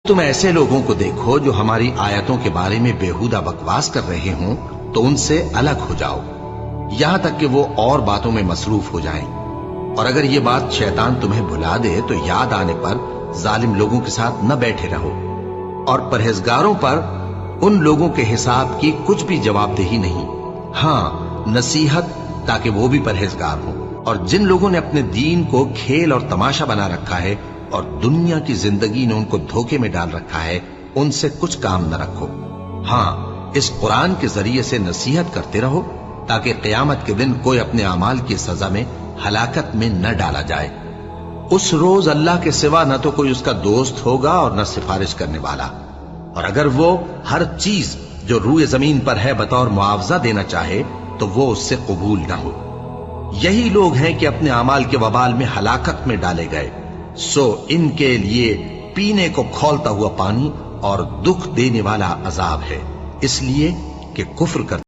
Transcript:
تم ایسے لوگوں کو دیکھو جو ہماری آیتوں کے بارے میں بےہودہ بکواس کر رہے ہوں تو ان سے الگ ہو جاؤ، یہاں تک کہ وہ اور باتوں میں مصروف ہو جائیں، اور اگر یہ بات شیطان تمہیں بھلا دے تو یاد آنے پر ظالم لوگوں کے ساتھ نہ بیٹھے رہو، اور پرہیزگاروں پر ان لوگوں کے حساب کی کچھ بھی جواب دہی نہیں، ہاں نصیحت تاکہ وہ بھی پرہیزگار ہوں۔ اور جن لوگوں نے اپنے دین کو کھیل اور تماشا بنا رکھا ہے اور دنیا کی زندگی نے ان کو دھوکے میں ڈال رکھا ہے، ان سے کچھ کام نہ رکھو، ہاں اس قرآن کے ذریعے سے نصیحت کرتے رہو تاکہ قیامت کے دن کوئی اپنے اعمال کی سزا میں ہلاکت میں نہ ڈالا جائے۔ اس روز اللہ کے سوا نہ تو کوئی اس کا دوست ہوگا اور نہ سفارش کرنے والا، اور اگر وہ ہر چیز جو روئے زمین پر ہے بطور معاوضہ دینا چاہے تو وہ اس سے قبول نہ ہو۔ یہی لوگ ہیں کہ اپنے اعمال کے وبال میں ہلاکت میں ڈالے گئے، سو ان کے لیے پینے کو کھولتا ہوا پانی اور دکھ دینے والا عذاب ہے، اس لیے کہ کفر کرتے